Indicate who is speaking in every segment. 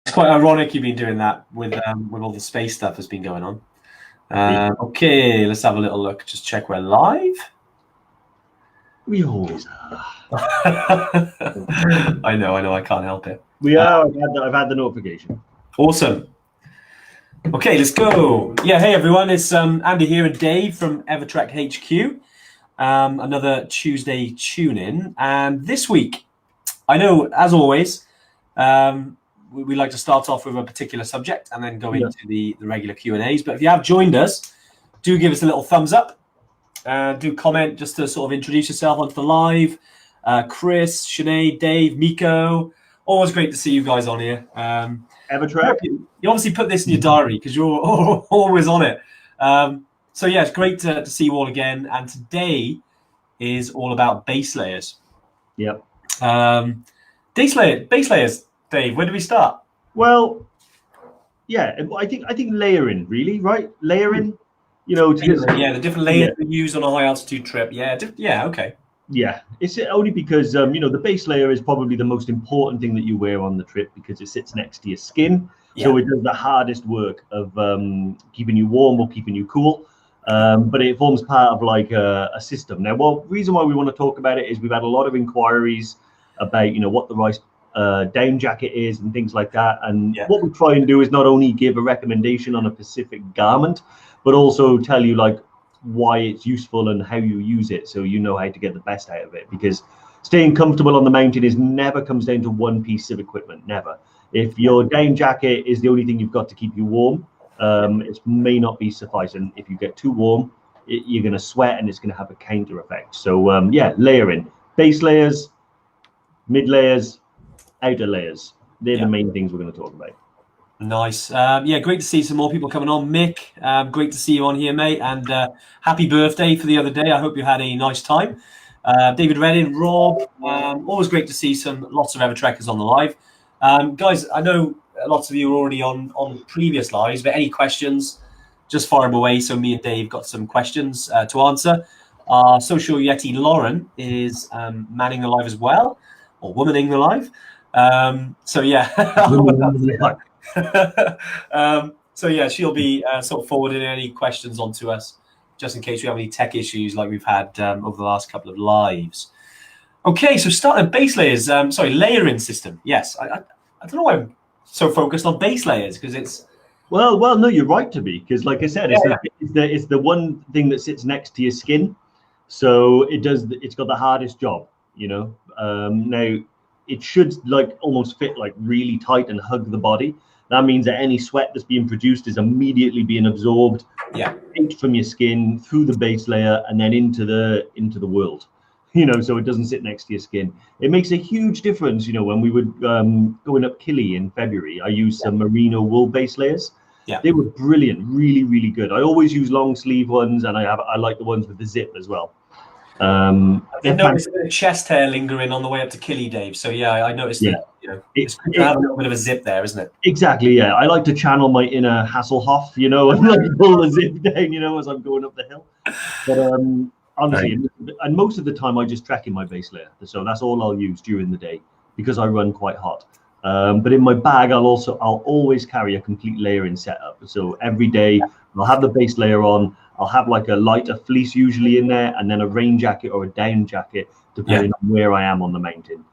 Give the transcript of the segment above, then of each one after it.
Speaker 1: It's quite ironic you've been doing that with all the space stuff that's been going on. Okay, let's have a little look. Just check we're live.
Speaker 2: We always are.
Speaker 1: I know. I can't help it.
Speaker 2: We are. I've had the notification.
Speaker 1: Awesome. Okay, let's go. Yeah, hey everyone, it's Andy here and Dave from EverTrek HQ. Another Tuesday tune-in, and this week, I know, as always, we like to start off with a particular subject and then go into the regular Q&As. But if you have joined us, do give us a little thumbs up. Do comment just to sort of introduce yourself onto the live. Chris, Sinead, Dave, Miko. Always great to see you guys on here.
Speaker 2: EverTrek.
Speaker 1: You obviously put this in your diary because you're always on it. So yeah, it's great to see you all again. And today is all about base layers.
Speaker 2: Yep.
Speaker 1: Base layers, Dave. Where do we start?
Speaker 2: Well, yeah, I think layering, really, right? Layering,
Speaker 1: the different layers we use on a high altitude trip. Yeah, okay.
Speaker 2: Yeah, it's only because the base layer is probably the most important thing that you wear on the trip because it sits next to your skin. So it does the hardest work of keeping you warm or keeping you cool. But it forms part of like a system. Now, reason why we want to talk about it is we've had a lot of inquiries about what the right down jacket is and things like that. And what we try and do is not only give a recommendation on a specific garment, but also tell you like why it's useful and how you use it, so you know how to get the best out of it. Because staying comfortable on the mountain never comes down to one piece of equipment. Never. If your down jacket is the only thing you've got to keep you warm, it may not be sufficient. If you get too warm, you're going to sweat and it's going to have a counter effect. So layering, base layers, mid layers, outer layers. They're the main things we're going to talk about.
Speaker 1: Nice. Great to see some more people coming on. Mick, great to see you on here, mate. And happy birthday for the other day. I hope you had a nice time. David Redding, Rob, always great to see lots of EverTrekkers on the live. Guys, I know lots of you are already on previous lives, but any questions, just fire them away. So me and Dave got some questions to answer. Our social Yeti Lauren is manning the live as well, or womaning the live. She'll be sort of forwarding any questions onto us, just in case we have any tech issues like we've had over the last couple of lives. Okay, so starting base layers. Layering system. Yes, I don't know why I'm so focused on base layers because it's.
Speaker 2: Well, no, you're right to be, because like I said, it's the one thing that sits next to your skin, so it's got the hardest job. Now it should like almost fit like really tight and hug the body. That means that any sweat that's being produced is immediately being absorbed from your skin through the base layer and then into the world. So it doesn't sit next to your skin. It makes a huge difference. When we were going up Killy in February, I used some merino wool base layers. Yeah, they were brilliant, really, really good. I always use long sleeve ones, and I like the ones with the zip as well.
Speaker 1: I noticed a bit of chest hair lingering on the way up to Killy, Dave. So I noticed that. It's good to have a little bit of a zip there, isn't it?
Speaker 2: Exactly. Yeah, I like to channel my inner Hasselhoff, and like pull the zip down, as I'm going up the hill. But honestly, and most of the time I just trek in my base layer, so that's all I'll use during the day because I run quite hot. But in my bag, I'll always carry a complete layering setup. So every day I'll have the base layer on. I'll have like a lighter fleece usually in there, and then a rain jacket or a down jacket depending on where I am on the mountain.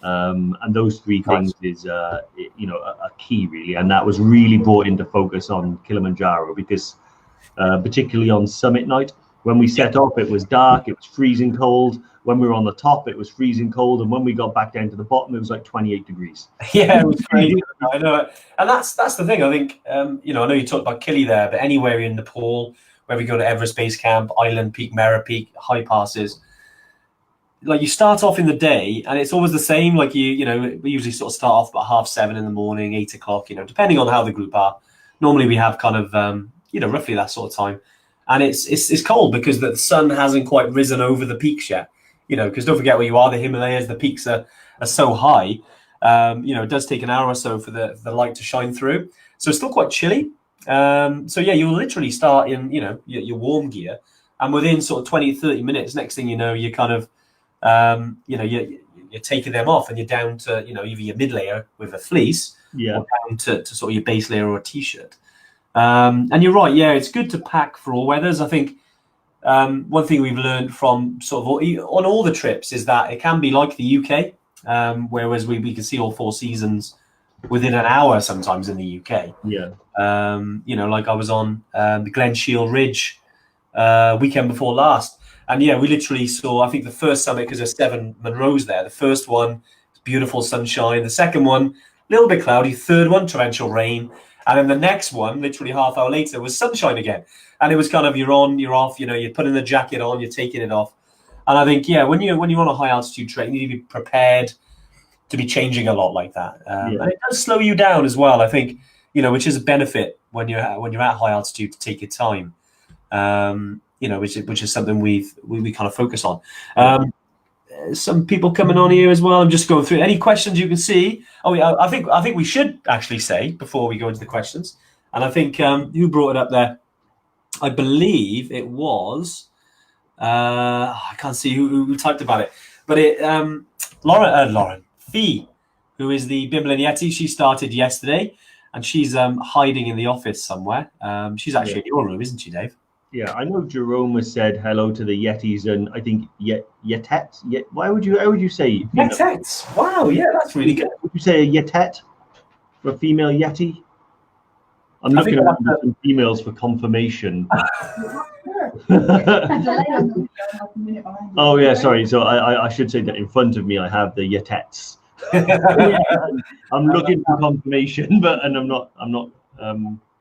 Speaker 2: And those three things is a key really, and that was really brought into focus on Kilimanjaro because particularly on summit night when we set off, it was dark, it was freezing cold. When we were on the top, it was freezing cold, and when we got back down to the bottom, it was like 28 degrees.
Speaker 1: Yeah, it was crazy. I know it. And that's the thing. I think I know you talked about Killy there, but anywhere in Nepal, where we go to Everest Base Camp, Island Peak, Mera Peak, high passes, like you start off in the day and it's always the same. Like we usually sort of start off about 7:30 in the morning, 8 o'clock, depending on how the group are. Normally we have kind of roughly that sort of time, and it's cold because the sun hasn't quite risen over the peaks yet. Because don't forget where you are, the Himalayas, the peaks are so high. It does take an hour or so for the light to shine through, so it's still quite chilly. You'll literally start in your warm gear, and within sort of 20-30 minutes, next thing you know, you're kind of you're taking them off and you're down to either your mid layer with a fleece or down to sort of your base layer or a t-shirt. And you're right, yeah, it's good to pack for all weathers. I think one thing we've learned from sort of on all the trips is that it can be like the UK, whereas we can see all 4 seasons within an hour sometimes in the UK.
Speaker 2: Yeah.
Speaker 1: Like I was on the Glen Shield Ridge weekend before last. And yeah, we literally saw, I think the first summit, because there's 7 Munros there. The first one, beautiful sunshine. The second one, a little bit cloudy. Third one, torrential rain. And then the next one, literally half hour later, was sunshine again. And it was kind of, you're on, you're off, you're putting the jacket on, you're taking it off. And I think, yeah, when you're on a high altitude trek, you need to be prepared to be changing a lot like that. And it does slow you down as well, I think, which is a benefit when you're at high altitude, to take your time. Which is something we kind of focus on. Some people coming on here as well. I'm just going through any questions you can see. Oh, yeah, I think we should actually say before we go into the questions. And I think who brought it up there? I believe it was. I can't see who typed about it, but Lauren Fee, who is the Bimble and Yeti. She started yesterday, and she's hiding in the office somewhere. She's actually in your room, isn't she, Dave?
Speaker 2: Yeah, I know Jerome has said hello to the Yetis, and I think Yetets. How would you say
Speaker 1: Yetets? Wow, yeah, that's really good.
Speaker 2: Would you say a Yetet for a female Yeti? I'm looking at some females for confirmation. Oh yeah, sorry. So I should say that in front of me I have the Yetets. I'm looking for confirmation, and I'm not.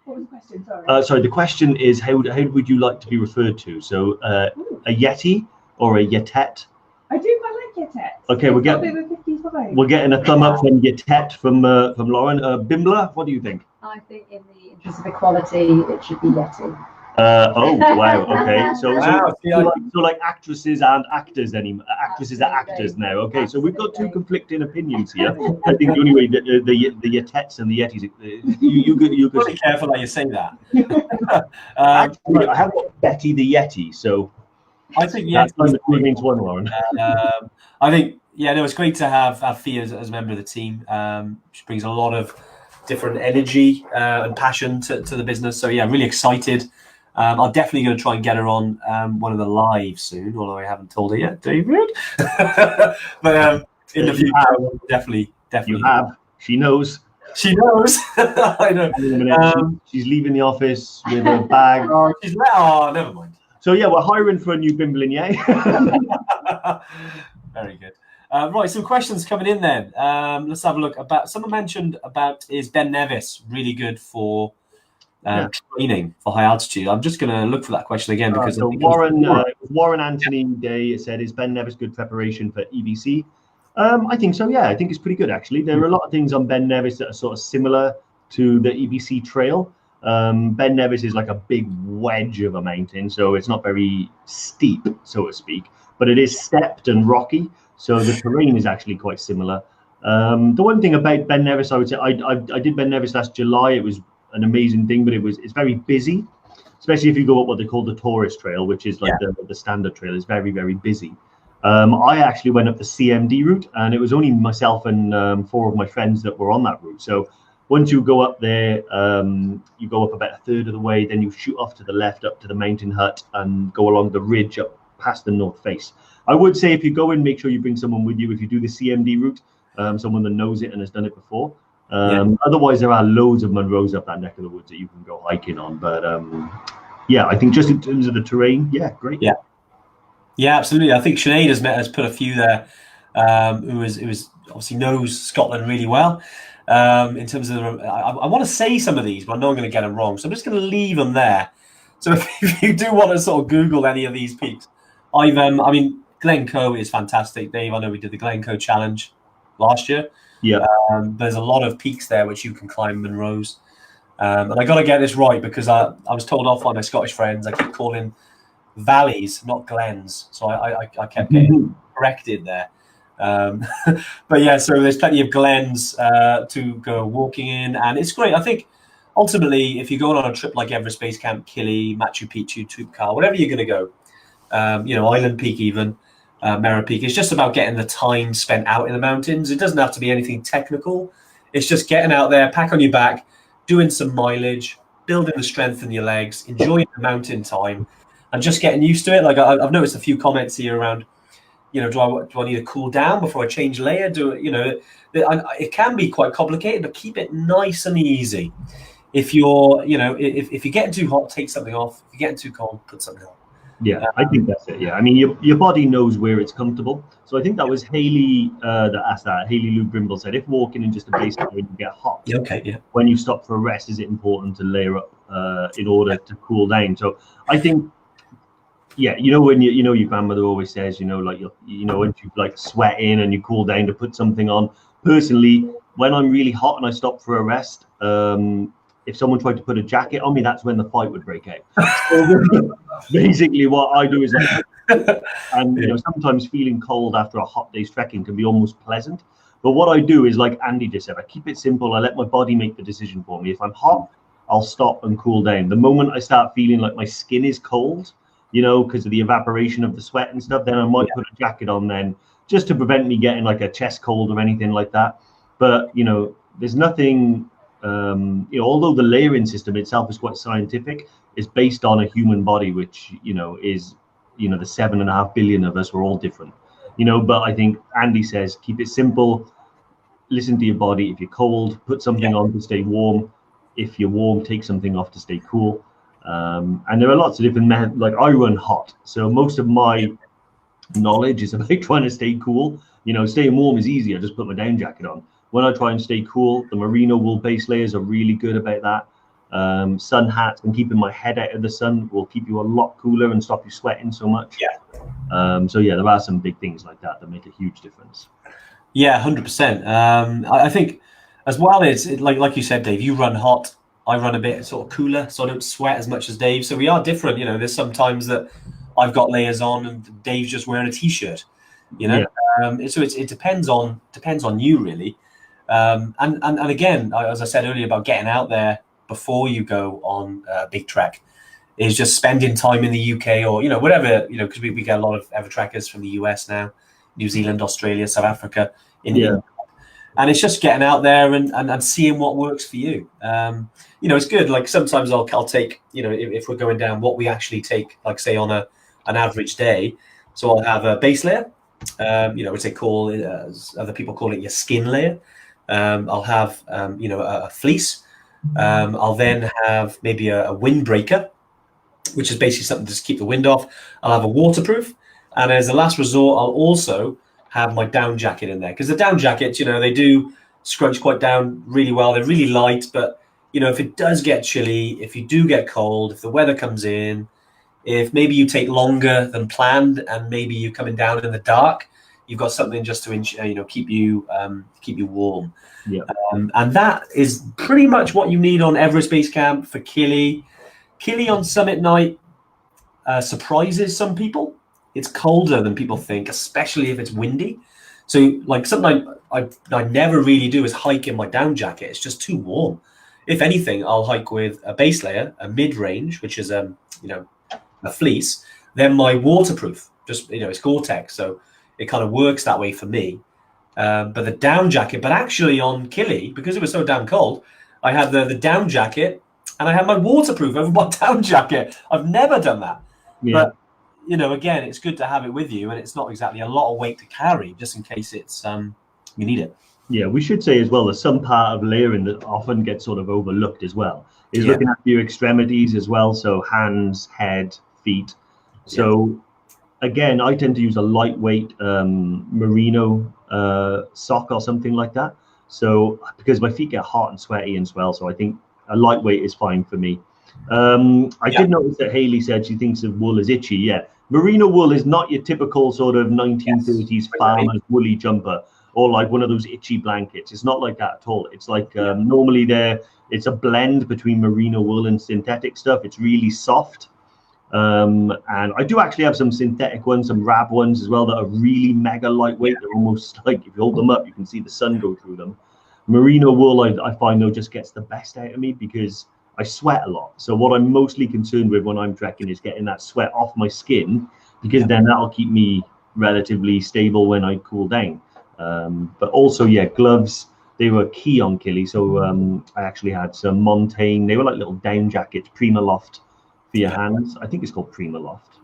Speaker 3: What was the question? Sorry.
Speaker 2: Sorry, the question is how would you like to be referred to? So a Yeti or a Yetet?
Speaker 3: I do quite like Yetet.
Speaker 2: Okay, we're getting a thumb up from Yetet from Lauren. Bimbler, what do you think?
Speaker 4: I think in the interest of equality, it should be Yeti.
Speaker 2: Oh wow, okay. So like actresses and actors actresses are actors now. Okay, so we've got 2 conflicting opinions here. I think the only way that the Yetets and the Yetis, you could
Speaker 1: be careful how you say that.
Speaker 2: Actually, I have got Betty the Yeti, so
Speaker 1: I think
Speaker 2: that's kind of 2 against 1, Lauren.
Speaker 1: I think it's great to have Fee as a member of the team. She brings a lot of different energy and passion to the business. So yeah, really excited. I'm definitely going to try and get her on one of the lives soon, although I haven't told her yet, David. But in the future, definitely. You
Speaker 2: have. She knows.
Speaker 1: She knows. I know.
Speaker 2: She's leaving the office with a bag.
Speaker 1: Never mind.
Speaker 2: So yeah, we're hiring for a new Bimbling, yeah.
Speaker 1: Very good. Right, some questions coming in then. Let's have a look. Someone mentioned is Ben Nevis really good for training for high altitude? I'm just going to look for that question again because
Speaker 2: Warren Anthony Day said, is Ben Nevis good preparation for EBC? I think so. Yeah, I think it's pretty good actually. There are a lot of things on Ben Nevis that are sort of similar to the EBC trail. Ben Nevis is like a big wedge of a mountain, so it's not very steep, so to speak, but it is stepped and rocky, so the terrain is actually quite similar. The one thing about Ben Nevis, I would say, I did Ben Nevis last July. It was an amazing thing, but it's very busy, especially if you go up what they call the tourist trail, which is like the standard trail. Is very, very busy. I actually went up the CMD route, and it was only myself and 4 of my friends that were on that route. So once you go up there, you go up about a third of the way, then you shoot off to the left up to the mountain hut and go along the ridge up past the north face. I would say if you go in, make sure you bring someone with you if you do the CMD route, someone that knows it and has done it before. Otherwise, there are loads of Munros up that neck of the woods that you can go hiking on. But yeah, I think just in terms of the terrain, great.
Speaker 1: Yeah, absolutely. I think Sinead has put a few there who obviously knows Scotland really well. In terms of I want to say some of these, but I know I'm going to get them wrong. So I'm just going to leave them there. So if you do want to sort of Google any of these peaks, Glencoe is fantastic, Dave. I know we did the Glencoe challenge last year.
Speaker 2: Yeah.
Speaker 1: There's a lot of peaks there which you can climb Munros. And I got to get this right because I was told off by my Scottish friends. I keep calling valleys, not glens. So I kept getting corrected there. But yeah, so there's plenty of glens to go walking in, and it's great. I think ultimately, if you're going on a trip like Everest Base Camp, Kili, Machu Picchu, Toubkal, whatever you're going to go, Island Peak even, Mera Peak, it's just about getting the time spent out in the mountains. It doesn't have to be anything technical. It's just getting out there, pack on your back, doing some mileage, building the strength in your legs, enjoying the mountain time, and just getting used to it. Like I've noticed a few comments here around, do I need to cool down before I change layer? It can be quite complicated, but keep it nice and easy. If you're, if you're getting too hot, take something off. If you're getting too cold, put something on.
Speaker 2: Yeah, I think that's it. Yeah, I mean, your body knows where it's comfortable. So I think that was Haley that asked that. Haley Lou Brimble said, if walking in just a base layer and you get hot, when you stop for a rest, is it important to layer up in order to cool down? So I think, yeah, when your grandmother always says, when you like sweating and you cool down to put something on. Personally, when I'm really hot and I stop for a rest, if someone tried to put a jacket on me, that's when the fight would break out. So basically, what I do is, and sometimes feeling cold after a hot day's trekking can be almost pleasant. But what I do is, like Andy just said, I keep it simple. I let my body make the decision for me. If I'm hot, I'll stop and cool down. The moment I start feeling like my skin is cold, because of the evaporation of the sweat and stuff, then I might put a jacket on then, just to prevent me getting like a chest cold or anything like that. But there's nothing. Although the layering system itself is quite scientific, it's based on a human body, which is the 7.5 billion of us. We're all different, But I think Andy says keep it simple. Listen to your body. If you're cold, put something on to stay warm. If you're warm, take something off to stay cool. And there are lots of different methods. Like I run hot, so most of my knowledge is about trying to stay cool. Staying warm is easy. I just put my down jacket on. When I try and stay cool, the merino wool base layers are really good about that. Sun hats and keeping my head out of the sun will keep you a lot cooler and stop you sweating so much. So there are some big things like that make a huge difference. Yeah,
Speaker 1: 100%. I think as well as like you said, Dave, you run hot. I run a bit sort of cooler, so I don't sweat as much as Dave. So we are different. There's sometimes that I've got layers on and Dave's just wearing a t-shirt. So it depends on you really. And again, as I said earlier about getting out there before you go on a big trek, is just spending time in the UK or whatever, because we get a lot of EverTrekkers from the US now, New Zealand, Australia, South Africa, India. And it's just getting out there and seeing what works for you. It's good. Like sometimes I'll take, if we're going down, what we actually take, like say on an average day. So I'll have a base layer, which they call it, other people call it your skin layer. I'll have, a fleece. I'll then have maybe a windbreaker, which is basically something to just keep the wind off. I'll have a waterproof. And as a last resort, I'll also have my down jacket in there. Because the down jackets, they do scrunch quite down really well. They're really light. But, if it does get chilly, if you do get cold, if the weather comes in, if maybe you take longer than planned and maybe you're coming down in the dark, you've got something just to keep you warm. And that is pretty much what you need on Everest Base Camp for Kili. Kili on summit night surprises some people. It's colder than people think, especially if it's windy. So like something I never really do is hike in my down jacket. It's just too warm. If anything, I'll hike with a base layer, a mid-range, which is a fleece, then my waterproof, just it's Gore-Tex, so it kind of works that way for me. But the down jacket, but actually on Kili, because it was so damn cold, I had the down jacket and I had my waterproof over my down jacket. I've never done that. But again, it's good to have it with you, and it's not exactly a lot of weight to carry, just in case it's you need it.
Speaker 2: Yeah, we should say as well that some part of layering that often gets sort of overlooked as well is looking at your extremities as well. So hands, head, feet. So again, I tend to use a lightweight merino sock or something like that. So because my feet get hot and sweaty as well, so I think a lightweight is fine for me. I did notice that Haley said she thinks of wool as itchy. Yeah, merino wool is not your typical sort of 1930s farmer's woolly jumper or like one of those itchy blankets. It's not like that at all. It's like normally it's a blend between merino wool and synthetic stuff. It's really soft. And I do actually have some synthetic ones, some rab ones as well that are really mega lightweight. They're almost like if you hold them up, you can see the sun go through them. Merino wool, I find though, just gets the best out of me because I sweat a lot. So what I'm mostly concerned with when I'm trekking is getting that sweat off my skin, because then that'll keep me relatively stable when I cool down. But also, gloves, they were key on Killy. So I actually had some Montaigne. They were like little down jackets, Prima Loft for your hands. I think it's called Prima Loft.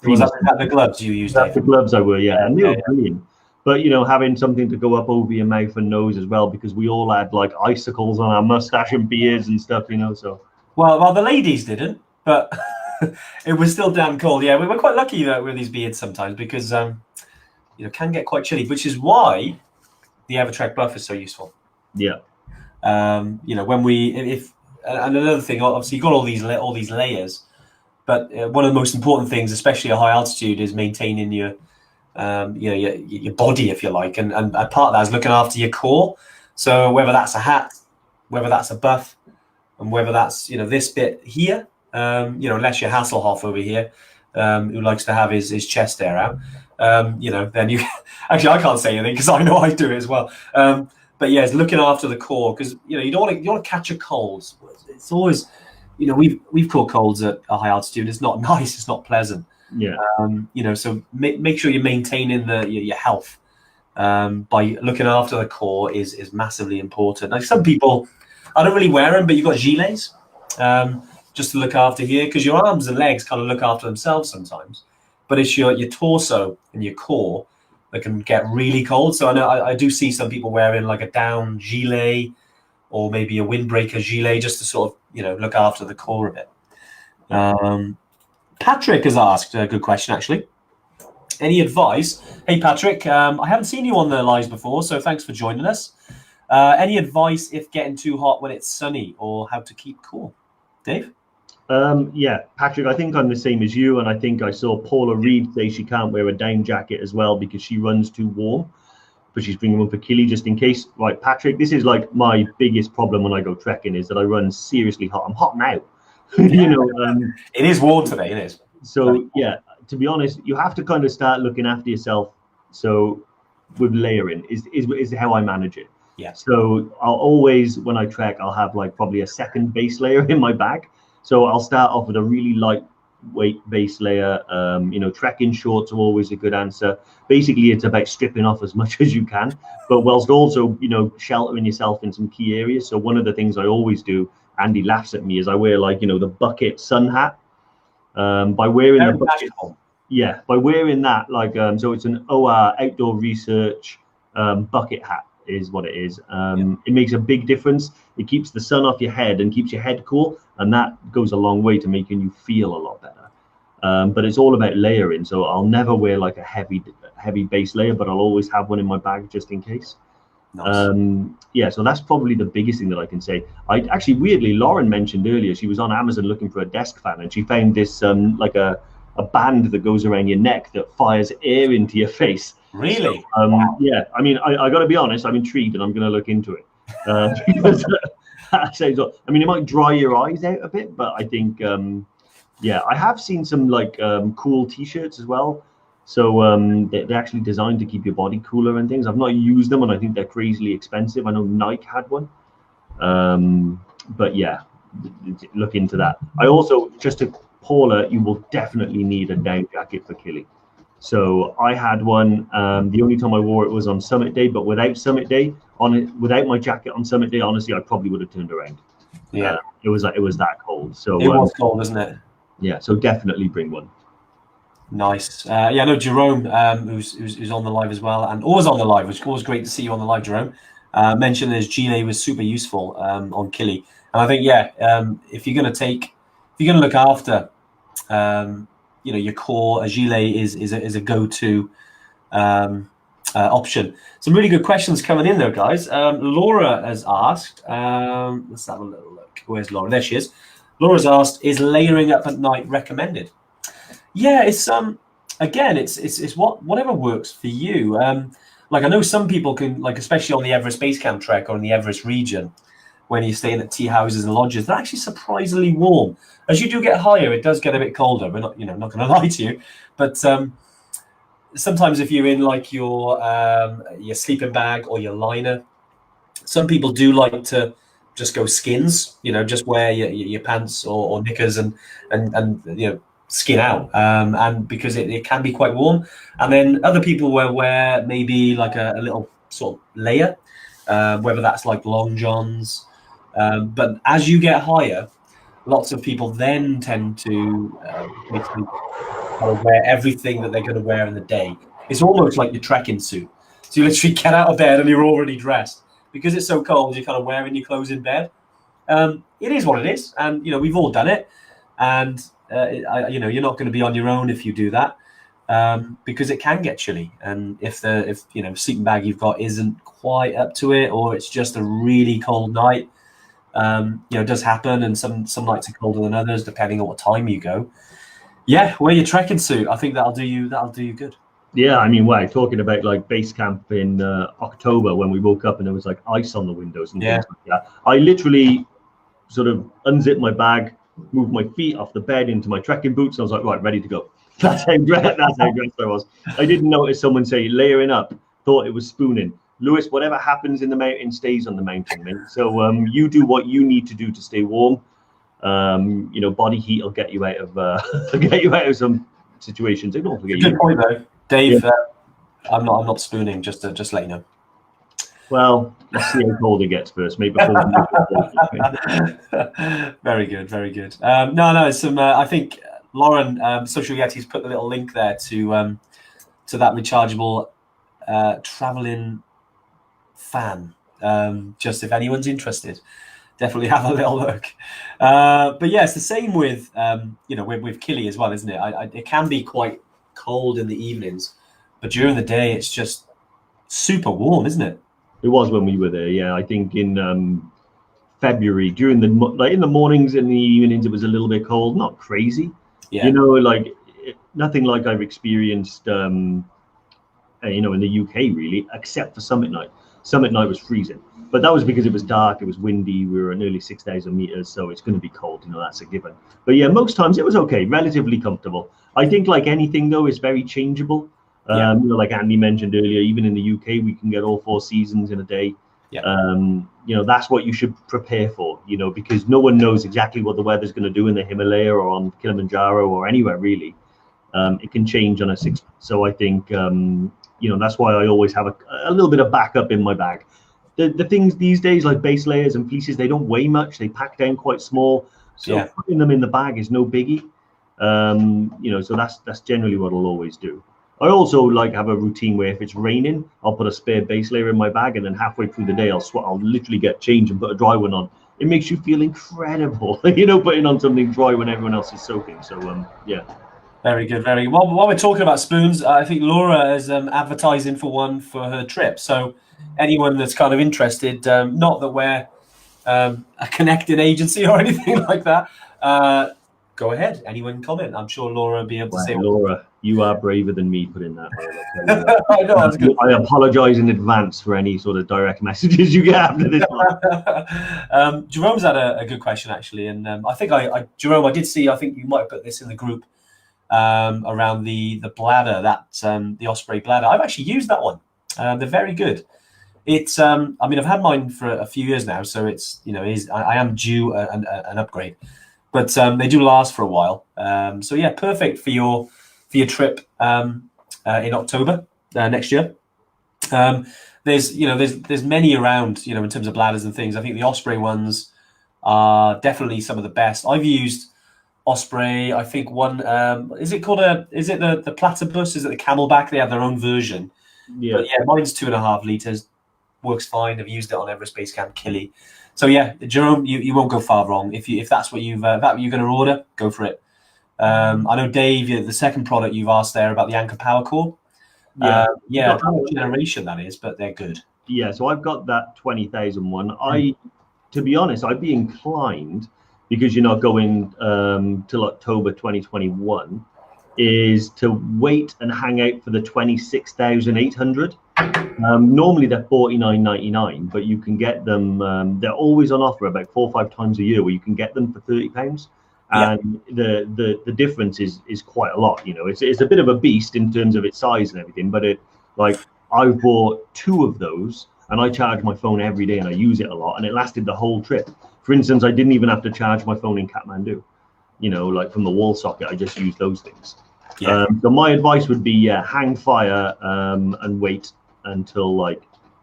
Speaker 1: Was that the gloves you used?
Speaker 2: That's the gloves I were, and they were
Speaker 1: yeah.
Speaker 2: brilliant. But having something to go up over your mouth and nose as well, because we all had like icicles on our mustache and beards and stuff, So
Speaker 1: well, the ladies didn't, but it was still damn cold. Yeah, we were quite lucky with these beards sometimes because can get quite chilly, which is why the EverTrek buff is so useful.
Speaker 2: Yeah.
Speaker 1: When and another thing, obviously you got all these layers, but one of the most important things, especially at high altitude, is maintaining your body, if you like, and a part of that is looking after your core. So whether that's a hat, whether that's a buff, and whether that's this bit here, unless you're Hasselhoff over here, who likes to have his chest hair out, then you actually I can't say anything because I know I do it as well. But yeah, it's looking after the core because you don't want to catch a cold. It's always we've caught colds at a high altitude. It's not nice. It's not pleasant.
Speaker 2: Yeah.
Speaker 1: So make sure you're maintaining your health by looking after the core is massively important. Like some people, I don't really wear them, but you've got gilets just to look after here because your arms and legs kind of look after themselves sometimes. But it's your torso and your core that can get really cold. So I know I do see some people wearing like a down gilet or maybe a windbreaker gilet just to sort of look after the core a bit. Patrick has asked a good question, actually. Any advice? Hey, Patrick, I haven't seen you on the lives before, so thanks for joining us. Any advice if getting too hot when it's sunny or how to keep cool? Dave?
Speaker 2: Patrick, I think I'm the same as you, and I think I saw Paula Reed say she can't wear a down jacket as well because she runs too warm, but she's bringing up a killie just in case. Right, Patrick, this is like my biggest problem when I go trekking is that I run seriously hot. I'm hot now.
Speaker 1: It is warm today. It is.
Speaker 2: So to be honest, you have to kind of start looking after yourself. So with layering is how I manage it.
Speaker 1: Yeah.
Speaker 2: So I'll always, when I trek, I'll have like probably a second base layer in my bag. So I'll start off with a really lightweight base layer. Trekking shorts are always a good answer. Basically, it's about stripping off as much as you can, but whilst also sheltering yourself in some key areas. So one of the things I always do, Andy laughs at me, is I wear the bucket sun hat. By wearing by wearing that so it's an OR outdoor research bucket hat is what it is. It makes a big difference. It keeps the sun off your head and keeps your head cool, and that goes a long way to making you feel a lot better. But it's all about layering, so I'll never wear like a heavy base layer, but I'll always have one in my bag just in case.
Speaker 1: Nice.
Speaker 2: So that's probably the biggest thing that I can say. I actually, weirdly, Lauren mentioned earlier she was on Amazon looking for a desk fan, and she found this like a band that goes around your neck that fires air into your face.
Speaker 1: Really?
Speaker 2: So, yeah. I mean, I got to be honest. I'm intrigued, and I'm going to look into it. Because, it might dry your eyes out a bit, but I think I have seen some cool T-shirts as well. So they're actually designed to keep your body cooler and things. I've not used them, and I think they're crazily expensive. I know Nike had one, but look into that. I also, just to Paula, you will definitely need a down jacket for killie. So I had one. The only time I wore it was on Summit Day, but without Summit Day without my jacket on Summit Day, honestly, I probably would have turned around.
Speaker 1: Yeah,
Speaker 2: it was that cold. So
Speaker 1: it was cold, isn't it?
Speaker 2: Yeah, so definitely bring one.
Speaker 1: Nice. I know Jerome, who's on the live as well, and always on the live, which is always great to see you on the live, Jerome. Mentioned his gilet was super useful on killie, and I think if you're going to look after your core, a gilet is a go-to option. Some really good questions coming in there, guys. Laura has asked. Let's have a little look. Where's Laura? There she is. Laura's asked: is layering up at night recommended? Yeah, it's again, it's whatever works for you. I know some people can, especially on the Everest Base Camp trek or in the Everest region, when you're staying at tea houses and lodges, they're actually surprisingly warm. As you do get higher, it does get a bit colder. We're not, not going to lie to you, but sometimes if you're in your sleeping bag or your liner, some people do like to just go skins. Just wear your pants or knickers and skin out, and because it can be quite warm. And then other people will wear maybe like a little sort of layer, whether that's like long johns. But as you get higher, lots of people then tend to basically kind of wear everything that they're going to wear in the day. It's almost like your trekking suit. So you literally get out of bed and you're already dressed. Because it's so cold, you're kind of wearing your clothes in bed. It is what it is. And, we've all done it. And, you're not going to be on your own if you do that. Because it can get chilly, and if sleeping bag you've got isn't quite up to it, or it's just a really cold night, it does happen, and some nights are colder than others depending on what time you go. Yeah, wear your trekking suit. I think that'll do you good.
Speaker 2: Yeah, I mean, talking about like base camp in October when we woke up and there was like ice on the windows and things like that. I literally sort of unzipped my bag, moved my feet off the bed into my trekking boots, and I was like, right, ready to go. That's how dressed I was. I didn't notice someone say layering up, thought it was spooning. Lewis, whatever happens in the mountain stays on the mountain, mate. So you do what you need to do to stay warm. Body heat will get you out of some situations. Don't forget.
Speaker 1: Good point though, Dave. Yeah. I'm not spooning. Just let you know.
Speaker 2: Well, let's see how cold it gets first, maybe.
Speaker 1: Very good, very good. No, some. I think Lauren, Social Yeti's put the little link there to that rechargeable traveling fan. Just if anyone's interested, definitely have a little look. But yeah, it's the same with with Killy as well, isn't it? It can be quite cold in the evenings, but during the day it's just super warm, isn't it?
Speaker 2: It was when we were there. Yeah, I think in February during in the mornings and the evenings it was a little bit cold, not crazy. Yeah. Nothing like I've experienced, in the UK really, except for Summit Night. Summit Night was freezing, but that was because it was dark, it was windy, we were at nearly 6,000 meters, so it's going to be cold, that's a given. But yeah, most times it was okay, relatively comfortable. I think like anything though, is very changeable. Like Andy mentioned earlier, even in the UK, we can get all 4 seasons in a day. Yeah. That's what you should prepare for, because no one knows exactly what the weather's going to do in the Himalaya or on Kilimanjaro or anywhere really. It can change on a 6. So I think, that's why I always have a little bit of backup in my bag. The things these days, like base layers and fleeces, they don't weigh much. They pack down quite small. So putting them in the bag is no biggie. So that's generally what I'll always do. I also have a routine where if it's raining, I'll put a spare base layer in my bag, and then halfway through the day, I'll literally get changed and put a dry one on. It makes you feel incredible, putting on something dry when everyone else is soaking. So, yeah.
Speaker 1: Very good, very good. Well, while we're talking about spoons, I think Laura is advertising for one for her trip. So anyone that's kind of interested, not that we're a connected agency or anything like that, go ahead. Anyone comment? I'm sure Laura will be able to say.
Speaker 2: Laura, you are braver than me putting that.
Speaker 1: I know.
Speaker 2: I apologize in advance for any sort of direct messages you get after this one.
Speaker 1: Jerome's had a good question actually, and I think Jerome, I did see. I think you might have put this in the group around the bladder, the Osprey bladder. I've actually used that one. They're very good. It's I've had mine for a few years now, so it's I am due an upgrade. But they do last for a while. So yeah, perfect for your trip in October next year. There's many around, in terms of bladders and things. I think the Osprey ones are definitely some of the best. I've used Osprey. I think one is it the platypus? Is it the Camelback? They have their own version. Yeah. But yeah, mine's 2.5 liters. Works fine. I've used it on Everest Base Camp Killy. So yeah, Jerome, you won't go far wrong if that's what you're going to order. Go for it. I know Dave, the second product you've asked there about the Anchor Power Core. I don't know what generation that is, but they're good.
Speaker 2: Yeah, so I've got that 20,000 one. To be honest, I'd be inclined, because you're not going till October 2021, is to wait and hang out for the 26,800. Normally they're $49.99, but you can get them. They're always on offer about 4 or 5 times a year, where you can get them for £30, and the difference is quite a lot. It's a bit of a beast in terms of its size and everything, but I bought 2 of those, and I charge my phone every day, and I use it a lot, and it lasted the whole trip. For instance, I didn't even have to charge my phone in Kathmandu. From the wall socket, I just used those things. Yeah. So my advice would be, hang fire and wait until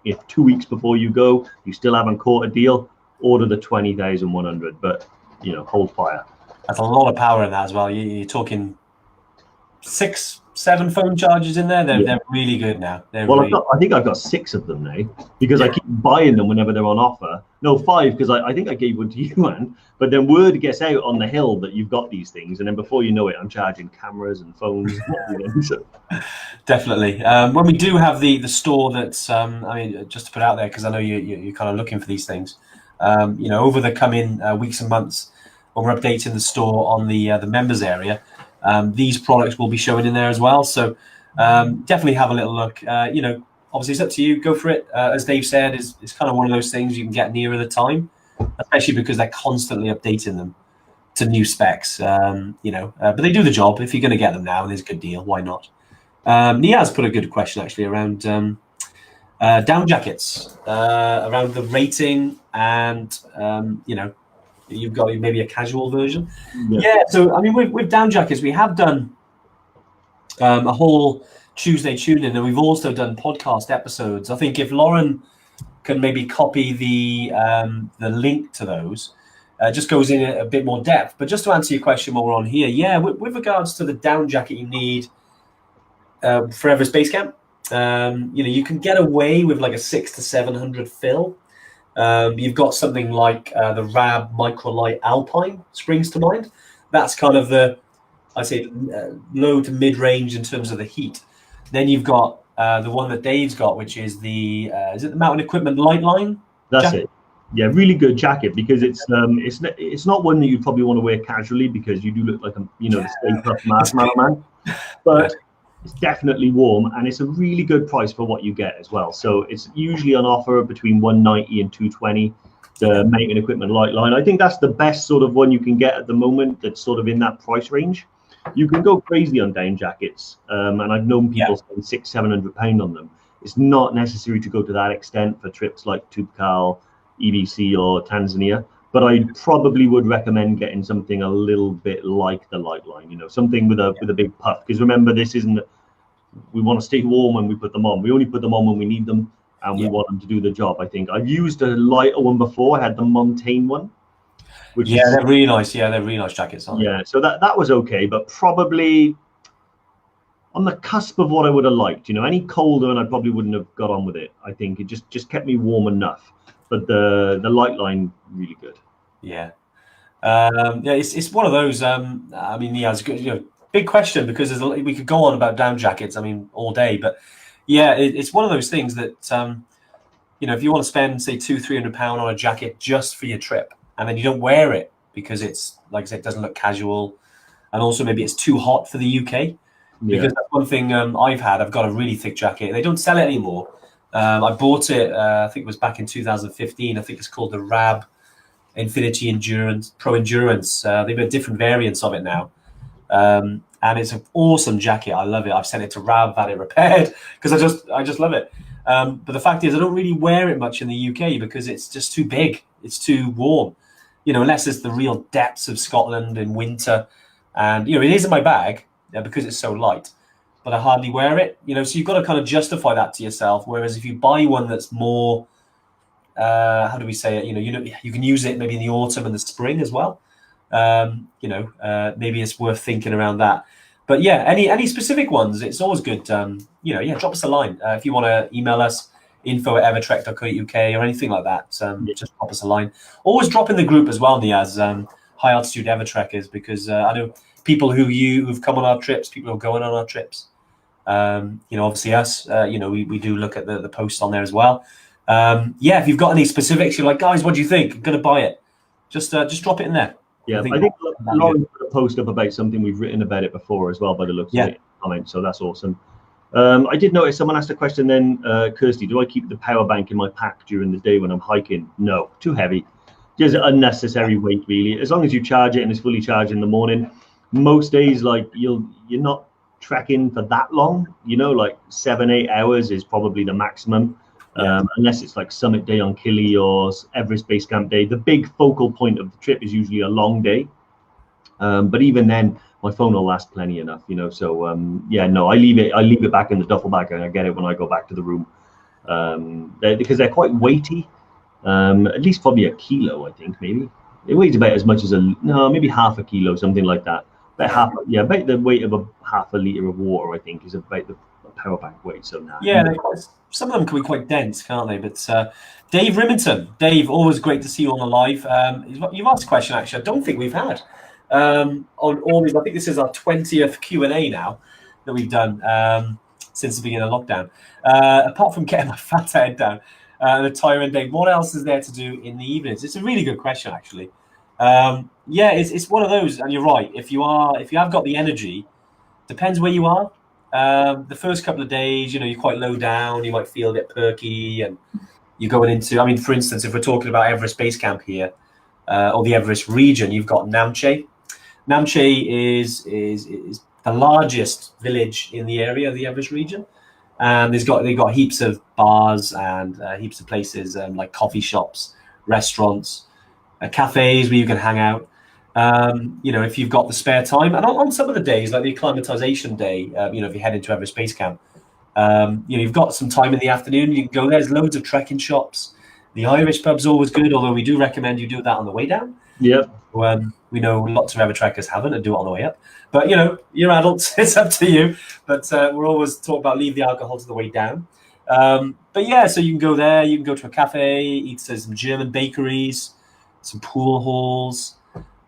Speaker 2: if 2 weeks before you go, you still haven't caught a deal, order the 20,100. But hold fire.
Speaker 1: That's a lot of power in that as well. You're talking 6, 7 phone chargers in there. They're really good now.
Speaker 2: I think I've got 6 of them now because I keep buying them whenever they're on offer. No, 5 because I think I gave one to you, man. But then word gets out on the hill that you've got these things, and then before you know it, I'm charging cameras and phones. So.
Speaker 1: Definitely. When we do have the store that's, just to put out there, because I know you're kind of looking for these things. Over the coming weeks and months, when we're updating the store on the members area. These products will be showing in there as well, so definitely have a little look. Obviously it's up to you, go for it. As Dave said, it's kind of one of those things you can get nearer the time, especially because they're constantly updating them to new specs. But they do the job. If you're going to get them now and there's a good deal, why not? Niaz put a good question actually around down jackets, around the rating, and you've got maybe a casual version. Yeah, so I mean, with down jackets, we have done a whole Tuesday tune-in, and we've also done podcast episodes. I think if Lauren can maybe copy the link to those, just goes in a bit more depth. But just to answer your question while we're on here, yeah, with regards to the down jacket you need for Everest Base Camp, you can get away with like a 600 to 700 fill. You've got something like the Rab Microlight Alpine springs to mind. That's kind of I'd say low to mid range in terms of the heat. Then you've got the one that Dave's got, which is is it the Mountain Equipment Light Line?
Speaker 2: That's
Speaker 1: jacket?
Speaker 2: It. Yeah, really good jacket because it's not one that you probably want to wear casually because you do look like the Stay Puft Marshmallow Man, but it's definitely warm and it's a really good price for what you get as well. So it's usually on offer between 190 and 220. The Mountain Equipment Light Line, I think that's the best sort of one you can get at the moment. That's sort of in that price range. You can go crazy on down jackets, and I've known people spend £600-700 on them. It's not necessary to go to that extent for trips like Tubkal, EBC, or Tanzania. But I probably would recommend getting something a little bit like the Light Line, something with a big puff. Because remember, this isn't. We want to stay warm when we put them on. We only put them on when we need them, and we want them to do the job. I think I've used a lighter one before. I had the Montaigne one.
Speaker 1: They're really nice. Yeah, they're really nice jackets, aren't they?
Speaker 2: Yeah, so that was okay, but probably on the cusp of what I would have liked. Any colder, and I probably wouldn't have got on with it. I think it just kept me warm enough. But the Light Line, really good.
Speaker 1: Yeah, it's one of those. It's good. Big question because we could go on about down jackets. I mean, all day. But yeah, it's one of those things that if you want to spend say £200-300 on a jacket just for your trip, and then you don't wear it because it's like I said, it doesn't look casual, and also maybe it's too hot for the UK. Because that's one thing I've got a really thick jacket. They don't sell it anymore. I bought it, I think it was back in 2015. I think it's called the Rab Infinity Endurance Pro Endurance. They've got different variants of it now. And it's an awesome jacket. I love it. I've sent it to Rab, had it repaired because I just love it. But the fact is I don't really wear it much in the UK because it's just too big. It's too warm, unless it's the real depths of Scotland in winter. And, it is in my bag because it's so light. But I hardly wear it, so you've got to kind of justify that to yourself. Whereas if you buy one that's more, how do we say it? You can use it maybe in the autumn and the spring as well. Maybe it's worth thinking around that. But yeah, any specific ones, it's always good. Drop us a line if you want to email us, info@evertrek.co.uk or anything like that. Just drop us a line. Always drop in the group as well, Niaz, High Altitude EverTrekkers, because I know people who've come on our trips, people who are going on our trips. Obviously us, we do look at the posts on there as well. If you've got any specifics, you're like, guys, what do you think? I'm going to buy it. Just drop it in there.
Speaker 2: Yeah, I think Lauren put a post up about something we've written about it before as well, by the looks of it. Comment, so that's awesome. I did notice someone asked a question then, Kirsty, do I keep the power bank in my pack during the day when I'm hiking? No, too heavy. Just unnecessary weight, really. As long as you charge it and it's fully charged in the morning. Most days, like you're not trekking for that long, like 7-8 hours is probably the maximum. Unless it's like Summit Day on Kili or Everest Base Camp Day. The big focal point of the trip is usually a long day. But even then, my phone will last plenty enough, So I leave it back in the duffel bag and I get it when I go back to the room. because they're quite weighty. At least probably a kilo, I think. Maybe it weighs about as much as maybe half a kilo, something like that. About about the weight of a half a liter of water, I think, is about the power bank weight. So now,
Speaker 1: some of them can be quite dense, can't they? But Dave Rimington, Dave, always great to see you on the live. You've asked a question actually I don't think we've had on all these. I think this is our 20th Q&A now that we've done since the beginning of lockdown. Apart from getting my fat head down and a tiring day, what else is there to do in the evenings? It's a really good question actually. It's one of those, and you're right. If you have got the energy, depends where you are. The first couple of days, you're quite low down. You might feel a bit perky, and you're going into. I mean, for instance, if we're talking about Everest Base Camp here, or the Everest region, you've got Namche. Namche is the largest village in the area of the Everest region, and they've got heaps of bars and heaps of places like coffee shops, restaurants, cafes where you can hang out. If you've got the spare time, and on some of the days, like the acclimatization day, if you head into Everest Base Camp, you've got some time in the afternoon, you can go. There's loads of trekking shops. The Irish pub's always good, although we do recommend you do that on the way down.
Speaker 2: Yeah.
Speaker 1: We know lots of EverTrekkers haven't and do it on the way up. But, you're adults, it's up to you. But we're always talking about leave the alcohol to the way down. So you can go there, you can go to a cafe, eat some German bakeries, some pool halls.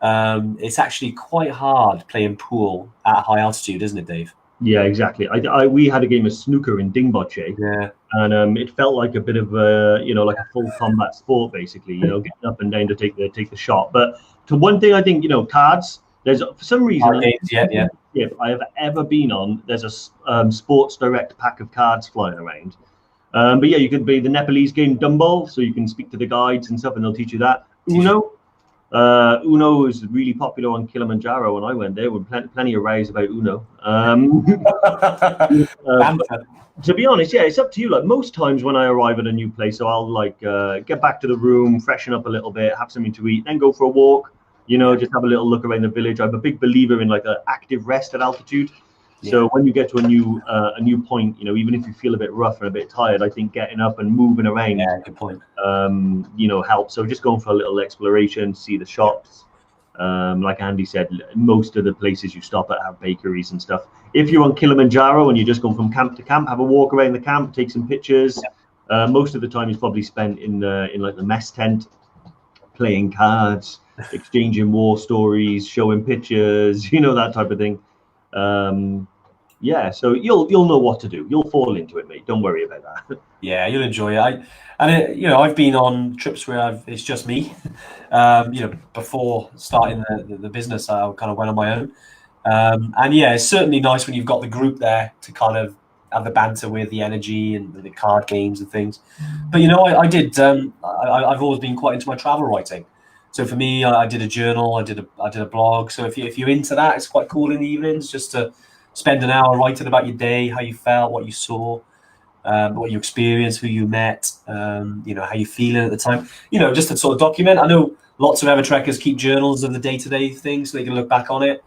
Speaker 1: It's actually quite hard playing pool at high altitude, isn't it, Dave?
Speaker 2: Yeah, exactly. We had a game of snooker in Dingboche, and it felt like a bit of like a full combat sport, basically. Getting up and down to take the shot. But to one thing, I think cards. There's for some reason, if I have ever been on, there's a Sports Direct pack of cards flying around. But you could be the Nepalese game Dumball, so you can speak to the guides and stuff, and they'll teach you that. Uno. Uno was really popular on Kilimanjaro when I went there, with plenty of rows about Uno. To be honest, it's up to you. Like most times when I arrive at a new place, so I'll get back to the room, freshen up a little bit, have something to eat, then go for a walk. Just have a little look around the village. I'm a big believer in like an active rest at altitude. So when you get to a new point, even if you feel a bit rough and a bit tired, I think getting up and moving around,
Speaker 1: good point.
Speaker 2: Helps. So just going for a little exploration, see the shops. Like Andy said, most of the places you stop at have bakeries and stuff. If you're on Kilimanjaro and you're just going from camp to camp, have a walk around the camp, take some pictures. Most of the time is probably spent in like the mess tent, playing cards, exchanging war stories, showing pictures, that type of thing. So you'll know what to do. You'll fall into it, mate. Don't worry about that.
Speaker 1: Yeah, you'll enjoy it. I've been on trips where it's just me. Before starting the business, I kind of went on my own. It's certainly nice when you've got the group there to kind of have the banter with, the energy and the card games and things. But I did. I've always been quite into my travel writing. So for me, I did a journal, I did a blog. So if you're into that, it's quite cool in the evenings just to spend an hour writing about your day, how you felt, what you saw, what you experienced, who you met, how you feeling at the time. Just to sort of document. I know lots of EverTrekkers keep journals of the day-to-day things so they can look back on it.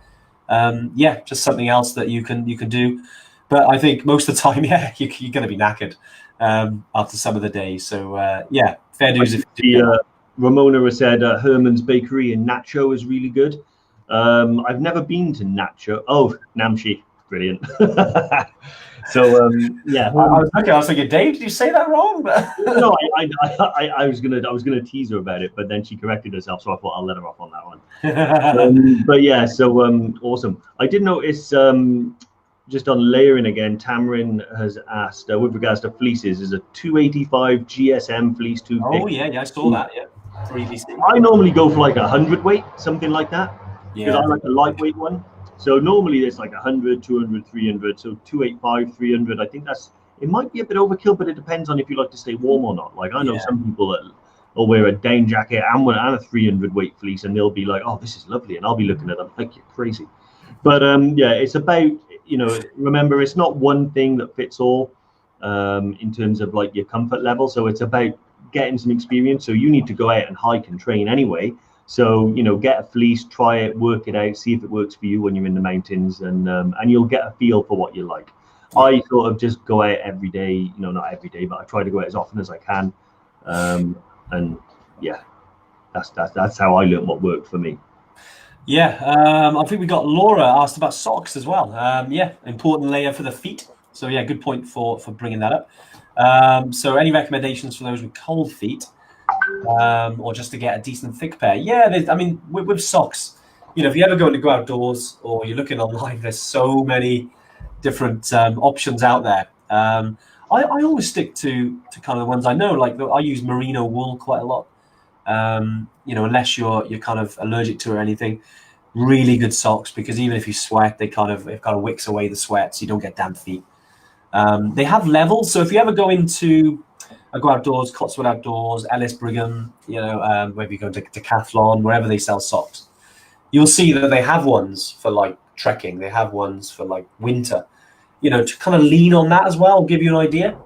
Speaker 1: Just something else that you can do. But I think most of the time, you're going to be knackered after some of the days. So fair dues if you do.
Speaker 2: Ramona has said Herman's Bakery in Nacho is really good. I've never been to Nacho. Oh, Namche, brilliant. So
Speaker 1: I was thinking, Dave, did you say that wrong?
Speaker 2: No, I was gonna tease her about it, but then she corrected herself, so I thought I'll let her off on that one. Awesome. I did notice just on layering again, Tamarin has asked with regards to fleeces, is a 285 GSM fleece too big?
Speaker 1: Oh yeah, I saw that. Yeah.
Speaker 2: I normally go for like 100 weight, something like that. Because I like a lightweight one. So normally there's like 100, 200, 300. So 285, 300. I think it might be a bit overkill, but it depends on if you like to stay warm or not. Like I know some people that will wear a down jacket and a 300 weight fleece, and they'll be like, "Oh, this is lovely," and I'll be looking at them like you're crazy. But it's about remember, it's not one thing that fits all in terms of like your comfort level. So it's about getting some experience. So you need to go out and hike and train anyway. So get a fleece, try it, work it out, see if it works for you when you're in the mountains, and you'll get a feel for what you like. I sort of just go out every day, not every day, but I try to go out as often as I can. And yeah, that's how I learned what worked for me.
Speaker 1: Yeah, I think we got Laura asked about socks as well. Yeah, important layer for the feet. So yeah, good point for bringing that up. So any recommendations for those with cold feet, or just to get a decent thick pair? Yeah, I mean, with socks, if you ever go outdoors or you're looking online, there's so many different options out there. I always stick to kind of the ones I know. Like I use merino wool quite a lot. Unless you're kind of allergic to it or anything, really good socks, because even if you sweat, it kind of wicks away the sweat, so you don't get damp feet. They have levels, so if you ever go outdoors, Cotswold Outdoors, Ellis Brigham, whether you go to Decathlon, wherever they sell socks, you'll see that they have ones for like trekking, they have ones for like winter, to kind of lean on that as well, give you an idea.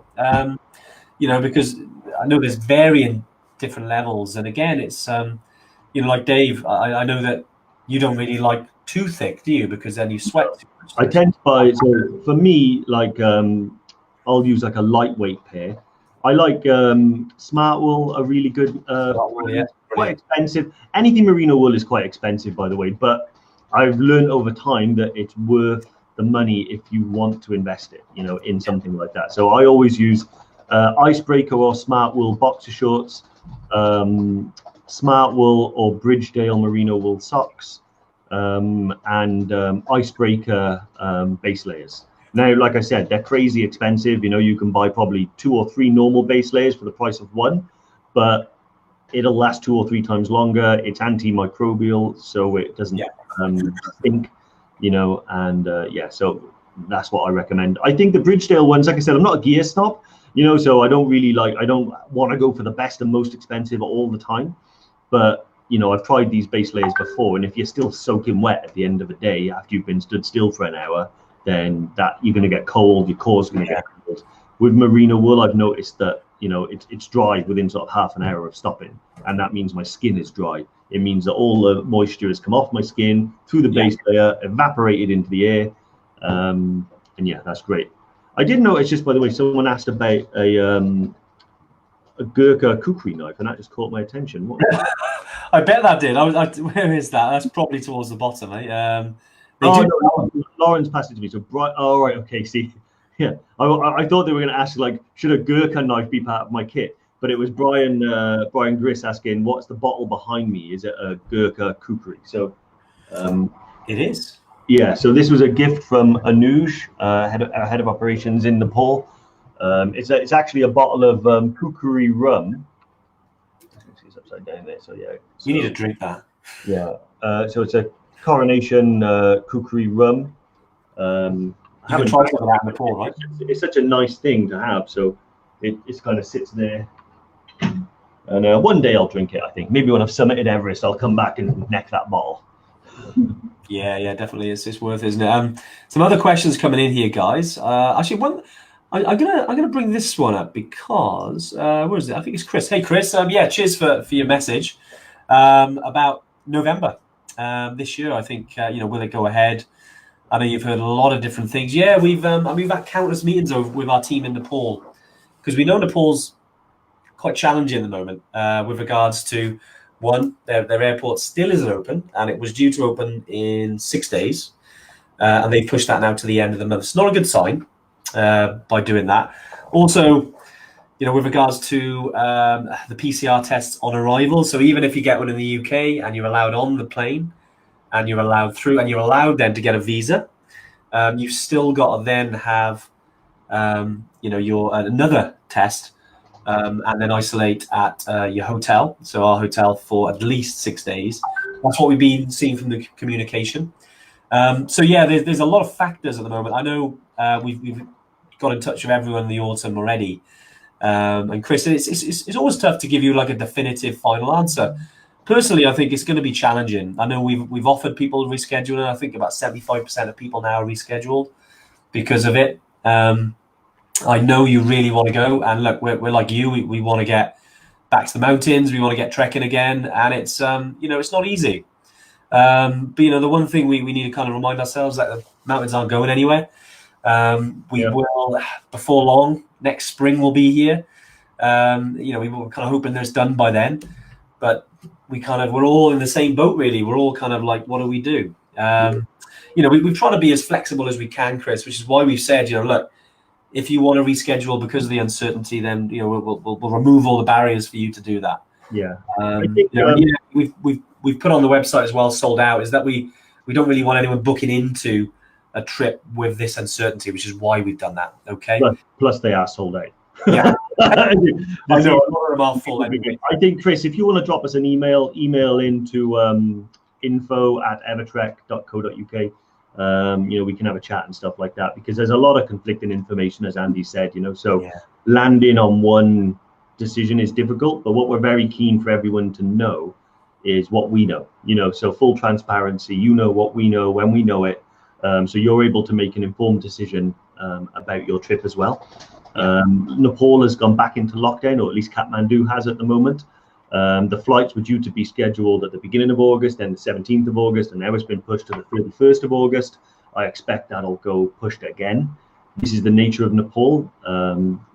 Speaker 1: Because I know there's varying different levels, and again, it's like Dave, I know that you don't really like too thick, do you? Because then you sweat too much.
Speaker 2: I tend to buy, so for me, like I'll use like a lightweight pair. I like smart wool, a really good
Speaker 1: wool, yeah.
Speaker 2: Quite expensive. Anything merino wool is quite expensive, by the way, but I've learned over time that it's worth the money if you want to invest it, in something like that. So I always use icebreaker or smart wool boxer shorts, smart wool or Bridgedale merino wool socks, and icebreaker base layers. Now, like I said, they're crazy expensive. You can buy probably 2 or 3 normal base layers for the price of one, but it'll last 2 or 3 times longer. It's antimicrobial, so it doesn't stink, so that's what I recommend. I think the Bridgedale ones, like I said, I'm not a gear snob, so I don't want to go for the best and most expensive all the time. But, I've tried these base layers before, and if you're still soaking wet at the end of the day after you've been stood still for an hour, then you're going to get cold, your core's going to get cold. With merino wool, I've noticed that, it's dry within sort of half an hour of stopping, and that means my skin is dry. It means that all the moisture has come off my skin through the base layer, evaporated into the air, and yeah, that's great. I did notice, just by the way, someone asked about a Gurkha kukri knife, and that just caught my attention. What was that?
Speaker 1: I bet that did. Where is that? That's probably towards the bottom, eh?
Speaker 2: No, Lawrence passed it to me. So bright. Oh, right. Okay. See, yeah. I thought they were going to ask, like, should a Gurkha knife be part of my kit? But it was Brian Griss asking, what's the bottle behind me? Is it a Gurkha kukri? So
Speaker 1: it is.
Speaker 2: Yeah. So this was a gift from Anuj, head of operations in Nepal. It's actually a bottle of kukri rum. It's upside down there. So yeah.
Speaker 1: You need to drink that.
Speaker 2: Yeah. So it's a Coronation kukri rum.
Speaker 1: You can try some of that in Nepal, right?
Speaker 2: It's such a nice thing to have. So it kind of sits there. And one day I'll drink it, I think. Maybe when I've summited Everest, I'll come back and neck that bottle.
Speaker 1: Yeah, definitely. It's worth, isn't it? Some other questions coming in here, guys. Actually, one. I'm gonna bring this one up because where is it? I think it's Chris. Hey, Chris. Cheers for your message about November this year. I think will it go ahead? I know you've heard a lot of different things. Yeah, we've had countless meetings with our team in Nepal, because we know Nepal's quite challenging at the moment with regards to, one, their airport still isn't open, and it was due to open in 6 days, and they pushed that now to the end of the month. It's not a good sign by doing that. Also, with regards to the PCR tests on arrival, so even if you get one in the UK and you're allowed on the plane, and you're allowed through, and you're allowed then to get a visa, you've still got to then have your another test, and then isolate at your hotel. So our hotel for at least 6 days. That's what we've been seeing from the communication. There's a lot of factors at the moment. I know we've got in touch with everyone in the autumn already, and Chris, it's always tough to give you like a definitive final answer. Personally, I think it's going to be challenging. I know we've offered people rescheduling. I think about 75% of people now are rescheduled because of it. I know you really want to go, and look, we're like you. We want to get back to the mountains. We want to get trekking again, and it's it's not easy. But the one thing we need to kind of remind ourselves that the mountains aren't going anywhere. We will, before long, next spring we'll be here. We were kind of hoping this done by then, but we're all in the same boat, really. We're all kind of like, what do we do? We've tried to be as flexible as we can, Chris, which is why we've said, look, if you want to reschedule because of the uncertainty, then we'll remove all the barriers for you to do that.
Speaker 2: I think,
Speaker 1: we've put on the website as well, sold out, is that we don't really want anyone booking into a trip with this uncertainty, which is why we've done that. Okay.
Speaker 2: Plus they are sold out.
Speaker 1: Yeah. I know. Anyway.
Speaker 2: I think, Chris, if you want to drop us an email into info@evertrek.co.uk. We can have a chat and stuff like that, because there's a lot of conflicting information, as Andy said. Landing on one decision is difficult, but what we're very keen for everyone to know is what we know. So full transparency. What we know when we know it. So you're able to make an informed decision about your trip as well. Nepal has gone back into lockdown, or at least Kathmandu has at the moment. The flights were due to be scheduled at the beginning of August, then the 17th of August, and now it's been pushed to the 31st of August. I expect that'll go pushed again. This is the nature of Nepal.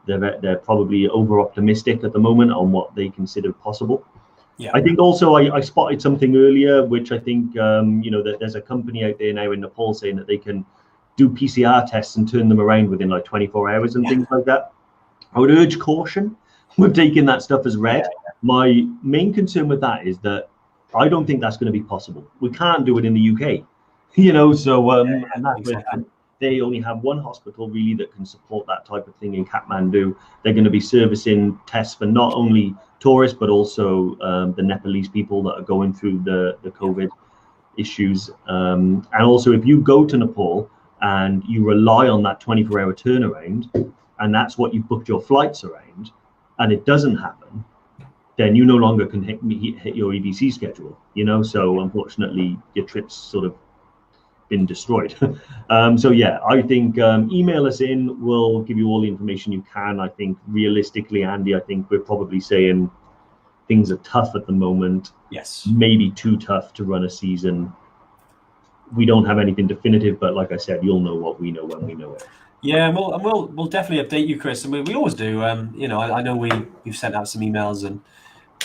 Speaker 2: They're probably over-optimistic at the moment on what they consider possible. I think also I spotted something earlier, which I think, that there's a company out there now in Nepal saying that they can do PCR tests and turn them around within like 24 hours and things like that. I would urge caution with taking that stuff as read. My main concern with that is that I don't think that's going to be possible. We can't do it in the UK, and that's where they only have one hospital really that can support that type of thing in Kathmandu. They're going to be servicing tests for not only tourists, but also the Nepalese people that are going through the COVID issues. And also, if you go to Nepal and you rely on that 24-hour turnaround, and that's what you've booked your flights around, and it doesn't happen, then you no longer can hit your EBC schedule, so unfortunately your trip's sort of been destroyed. I think email us in, we'll give you all the information you can. I think realistically, Andy, I think we're probably saying things are tough at the moment.
Speaker 1: Yes.
Speaker 2: Maybe too tough to run a season. We don't have anything definitive, but like I said, you'll know what we know when we know it.
Speaker 1: Yeah, and we'll definitely update you, Chris, and we always do. I know we've sent out some emails, and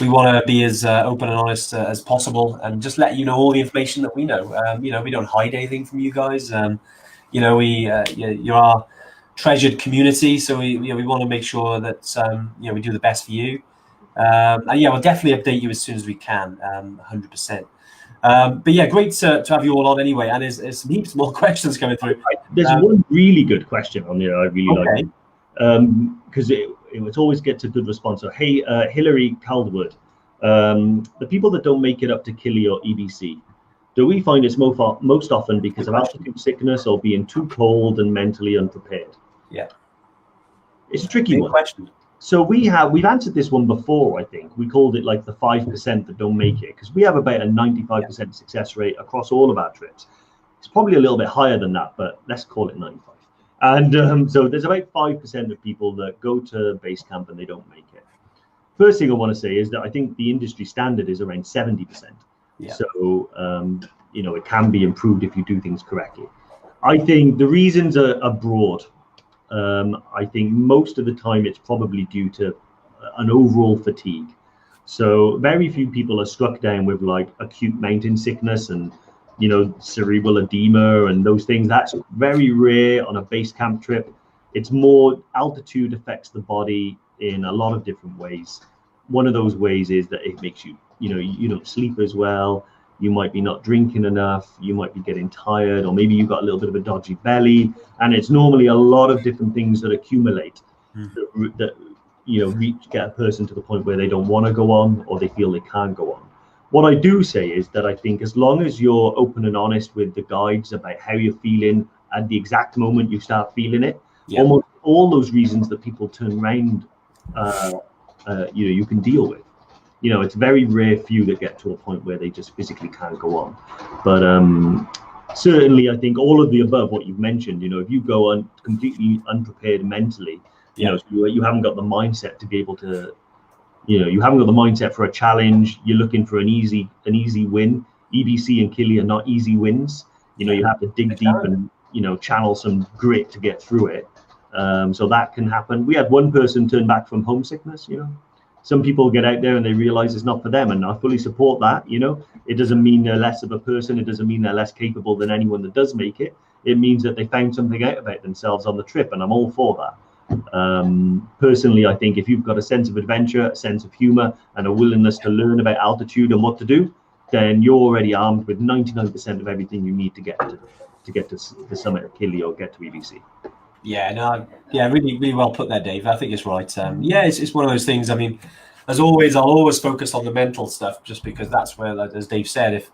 Speaker 1: we want to be as open and honest as possible, and just let you know all the information that we know. We don't hide anything from you guys. You're our treasured community, so we want to make sure that we do the best for you. We'll definitely update you as soon as we can, 100%. Great to have you all on anyway, and there's some heaps more questions coming through.
Speaker 2: There's one really good question on there I really like, because it always gets a good response. So, hey, Hillary Calderwood, the people that don't make it up to Kili or EBC, do we find it's most often because of altitude sickness or being too cold and mentally unprepared?
Speaker 1: Yeah,
Speaker 2: it's a tricky one.
Speaker 1: Question.
Speaker 2: So we've answered this one before. I think we called it like the 5% that don't make it, because we have about a 95% success rate across all of our trips. It's probably a little bit higher than that, but let's call it 95. And so there's about 5% of people that go to base camp and they don't make it. First thing I want to say is that I think the industry standard is around 70%. Yeah. So it can be improved if you do things correctly. I think the reasons are broad. I think most of the time it's probably due to an overall fatigue. So very few people are struck down with like acute mountain sickness and cerebral edema and those things. That's very rare on a base camp trip. It's more altitude affects the body in a lot of different ways. One of those ways is that it makes you don't sleep as well. You might be not drinking enough, you might be getting tired, or maybe you've got a little bit of a dodgy belly. And it's normally a lot of different things that accumulate that get a person to the point where they don't want to go on, or they feel they can't go on. What I do say is that I think as long as you're open and honest with the guides about how you're feeling at the exact moment you start feeling it, almost all those reasons that people turn around, you can deal with. It's very rare few that get to a point where they just physically can't go on. But certainly, I think all of the above, what you've mentioned, if you go on completely unprepared mentally, you haven't got the mindset to be able to, you haven't got the mindset for a challenge. You're looking for an easy win. EBC and Kili are not easy wins. You have to dig deep and channel some grit to get through it. So that can happen. We had one person turn back from homesickness. Some people get out there and they realize it's not for them, and I fully support that. It doesn't mean they're less of a person. It doesn't mean they're less capable than anyone that does make it. It means that they found something out about themselves on the trip, and I'm all for that. Personally, I think if you've got a sense of adventure, a sense of humor, and a willingness to learn about altitude and what to do, then you're already armed with 99% of everything you need to get to the summit of Killy or get to EBC.
Speaker 1: Really, really well put there, Dave. I think it's right. It's one of those things. I mean, as always, I'll always focus on the mental stuff, just because that's where, like, as Dave said,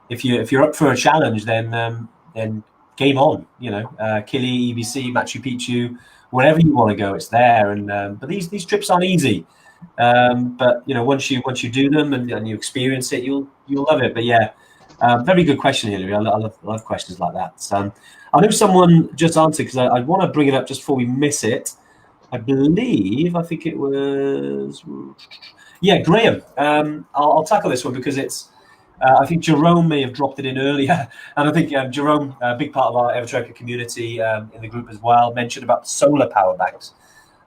Speaker 1: if you're up for a challenge, then game on. Killy, EBC, Machu Picchu, wherever you want to go, it's there. And but these trips aren't easy. But once you do them and you experience it, you'll love it. But very good question, Hilary. I love questions like that. I know someone just answered, because I want to bring it up just before we miss it. I think it was Graham. I'll tackle this one because it's. I think Jerome may have dropped it in earlier, and I think Jerome, a big part of our EverTrek community in the group as well, mentioned about solar power banks.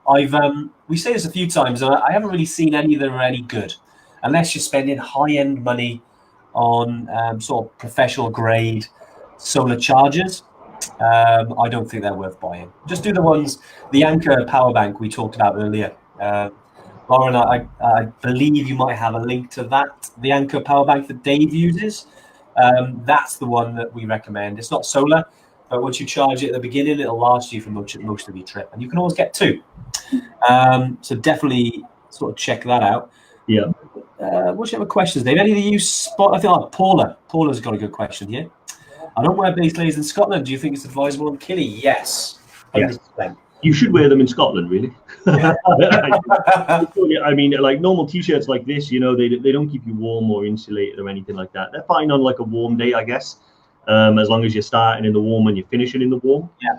Speaker 1: We say this a few times, and I haven't really seen any that are any good, unless you're spending high-end money on sort of professional grade solar chargers. I don't think they're worth buying. Just do the Anchor power bank we talked about earlier. Lauren, I believe you might have a link to that, the Anchor power bank that Dave uses. That's the one that we recommend. It's not solar, but once you charge it at the beginning, it'll last you for most of your trip, and you can always get two. So definitely sort of check that out.
Speaker 2: Yeah.
Speaker 1: What's your other questions, Dave? Any of you spot? I think Paula's got a good question here. I don't wear base layers in Scotland. Do you think it's advisable on Killy? Yes. 100%.
Speaker 2: Yes. You should wear them in Scotland, really. I mean, like normal t-shirts like this, they don't keep you warm or insulated or anything like that. They're fine on like a warm day, I guess, as long as you're starting in the warm and you're finishing in the warm.
Speaker 1: Yeah.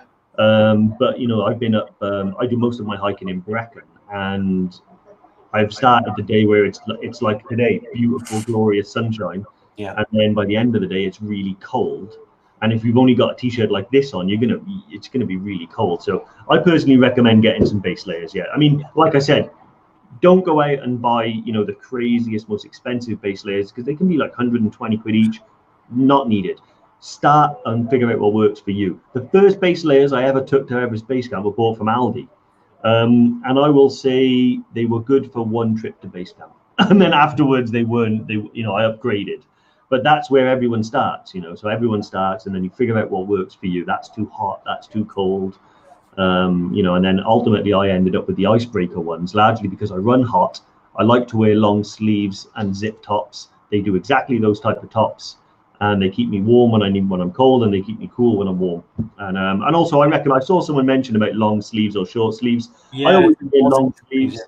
Speaker 2: But I've been up. I do most of my hiking in Brecon, and I've started the day where it's like today, beautiful, glorious sunshine.
Speaker 1: Yeah.
Speaker 2: And then by the end of the day, it's really cold. And if you've only got a t-shirt like this on, it's gonna be really cold. So I personally recommend getting some base layers. Yeah, I mean, like I said, don't go out and buy the craziest, most expensive base layers, because they can be like 120 quid each. Not needed. Start and figure out what works for you. The first base layers I ever took to Everest Base Camp were bought from Aldi, and I will say they were good for one trip to base camp, and then afterwards they weren't. I upgraded. But that's where everyone starts, So everyone starts, and then you figure out what works for you. That's too hot. That's too cold. And then ultimately I ended up with the icebreaker ones, largely because I run hot. I like to wear long sleeves and zip tops. They do exactly those type of tops, and they keep me warm when I'm cold, and they keep me cool when I'm warm. And also I saw someone mention about long sleeves or short sleeves.
Speaker 1: Yeah,
Speaker 2: I always wear long sleeves.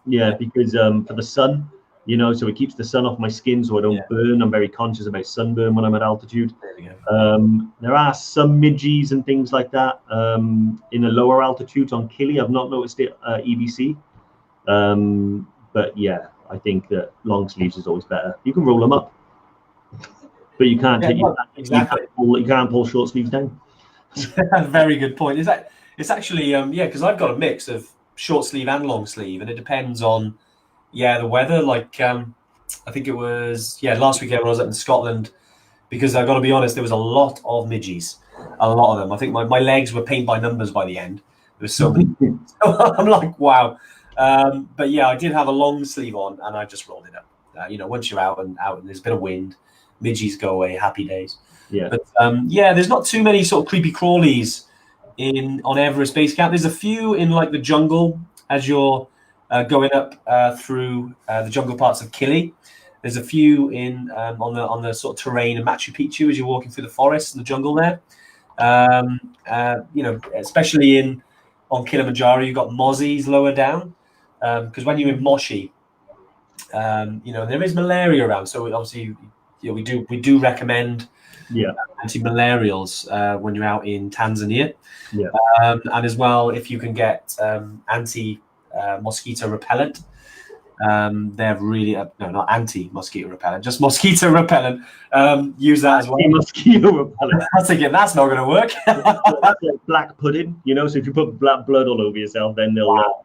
Speaker 2: Yeah, because for the sun. So it keeps the sun off my skin so I don't burn. I'm very conscious about sunburn when I'm at altitude. There are some midges and things like that in the lower altitudes on Killy. I've not noticed it EBC. But yeah, I think that long sleeves is always better. You can roll them up, but you can't you can't pull short sleeves down.
Speaker 1: Very good point. It's actually because I've got a mix of short sleeve and long sleeve, and it depends on the weather. Like I think it was last weekend when I was up in Scotland, because I've got to be honest, there was a lot of midges, a lot of them. I think my legs were paint by numbers by the end. There was so many. I'm like, wow. But I did have a long sleeve on, and I just rolled it up. Once you're out and there's a bit of wind, midges go away, happy days.
Speaker 2: Yeah.
Speaker 1: But there's not too many sort of creepy crawlies on Everest Base Camp. There's a few in like the jungle as you're going up through the jungle parts of Killy. There's a few on the sort of terrain of Machu Picchu as you're walking through the forest and the jungle there. Especially on Kilimanjaro, you've got mozzies lower down, because when you're in Moshi, there is malaria around. So obviously, we do recommend anti-malarials when you're out in Tanzania.
Speaker 2: Yeah.
Speaker 1: And as well, if you can get anti mosquito repellent, They're really no, not anti-mosquito repellent, just mosquito repellent. Use that as well.
Speaker 2: Mosquito repellent.
Speaker 1: I was thinking that's not going to work.
Speaker 2: That's like black pudding, you know. So if you put black blood all over yourself, then they'll.
Speaker 1: Wow.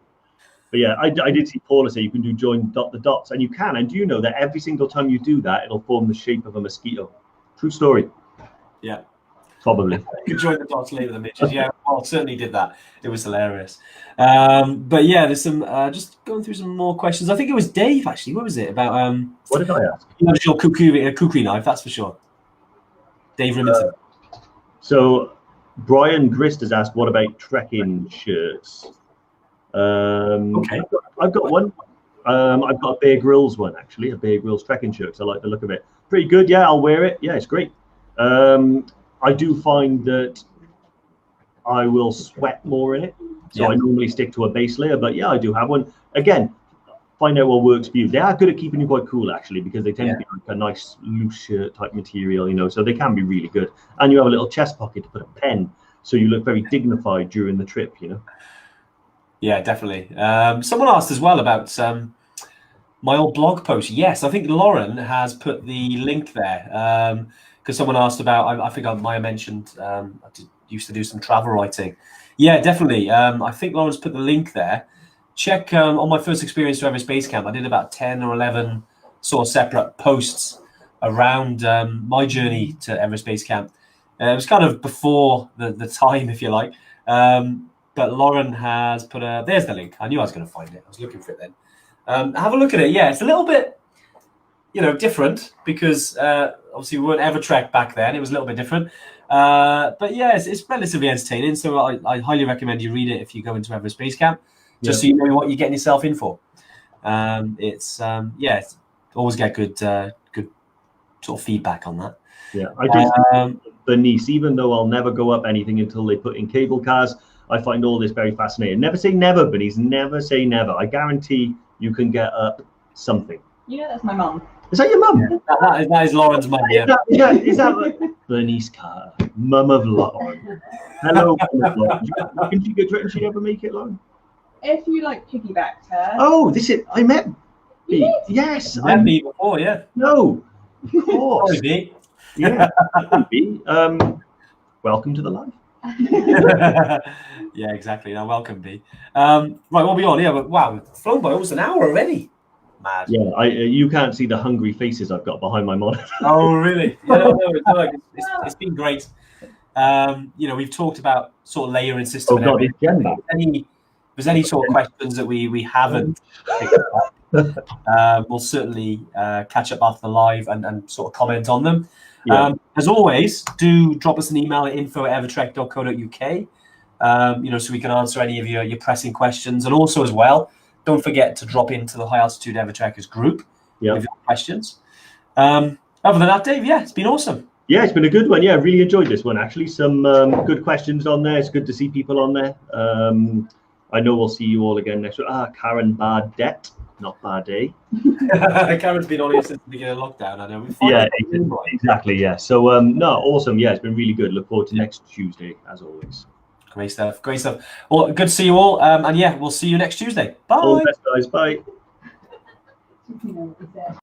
Speaker 2: But yeah, I did see Paula say you can do join the dots, and you can. And do you know that every single time you do that, it'll form the shape of a mosquito? True story.
Speaker 1: Yeah.
Speaker 2: Probably.
Speaker 1: You could join the dots later than midges. Yeah, well, certainly did that. It was hilarious. But yeah, there's some just going through some more questions. I think it was Dave actually. What was it about?
Speaker 2: What did I ask?
Speaker 1: Your kukri knife, that's for sure. Dave Remington.
Speaker 2: So Brian Grist has asked, what about trekking shirts?
Speaker 1: Okay.
Speaker 2: I've got one. I've got a Bear Grylls one actually, a Bear Grylls trekking shirt. So I like the look of it. Pretty good. Yeah, I'll wear it. Yeah, it's great. I do find that I will sweat more in it, so I normally stick to a base layer. But yeah, I do have one. Again, find out what works for you. They are good at keeping you quite cool actually, because they tend to be like a nice loose shirt type material, you know. So they can be really good. And you have a little chest pocket to put a pen, so you look very dignified during the trip, you know. Yeah,
Speaker 1: definitely. Someone asked as well about my old blog post. Yes, I think Lauren has put the link there. Because someone asked about, I think I might have mentioned, used to do some travel writing. Yeah, definitely. I think Lauren's put the link there. Check on my first experience to Everest Base Camp. I did about 10 or 11 sort of separate posts around my journey to Everest Base Camp. It was kind of before the time, if you like. But Lauren has put there's the link. I knew I was going to find it. I was looking for it then. Have a look at it. Yeah, it's a little bit, different because obviously we weren't EverTrek back then. It was a little bit different. But yeah, it's relatively entertaining. So I highly recommend you read it if you go into Everest Base Camp, just so you know what you're getting yourself in for. It's always get good sort of feedback on that.
Speaker 2: Yeah, I do. Bernice, even though I'll never go up anything until they put in cable cars, I find all this very fascinating. Never say never, Bernice. Never say never. I guarantee you can get up something.
Speaker 3: Yeah, that's my mum.
Speaker 2: Is that your mum?
Speaker 1: Yeah, that is Lauren's mum. Yeah.
Speaker 2: Is that Bernice Carr, mum of Lauren? Hello, Lauren. Can she get? She ever make it, Lauren?
Speaker 3: If you piggybacked her.
Speaker 2: Oh, I met.
Speaker 3: You did?
Speaker 2: Yes,
Speaker 1: I met me before. Yeah.
Speaker 2: No. Of course.
Speaker 1: Sorry, B.
Speaker 2: Yeah. B. Welcome to the life.
Speaker 1: Yeah, exactly. No, welcome, B. Right, we'll be on. Yeah, but wow, we've flown by almost an hour already. Mad.
Speaker 2: Yeah, you can't see the hungry faces I've got behind my monitor.
Speaker 1: Oh, really? Yeah, no, it's been great. We've talked about sort of layering system.
Speaker 2: Oh God,
Speaker 1: if there's any sort of questions that we haven't picked up, we'll certainly catch up after the live and sort of comment on them. Yeah. As always, do drop us an email at info@evertrek.co.uk, so we can answer any of your pressing questions. And also as well, don't forget to drop into the High Altitude EverTrekkers group with your questions. Other than that, Dave, yeah, it's been awesome.
Speaker 2: Yeah, it's been a good one. Yeah, I really enjoyed this one, actually. Some good questions on there. It's good to see people on there. I know we'll see you all again next week. Karen Bardet, not Bardet.
Speaker 1: Karen's been on here since the beginning of lockdown, I know.
Speaker 2: Exactly, yeah. So, awesome. Yeah, it's been really good. Look forward to next Tuesday, as always.
Speaker 1: Great stuff. Well, good to see you all. And yeah, we'll see you next Tuesday. Bye.
Speaker 2: All the best, guys. Bye.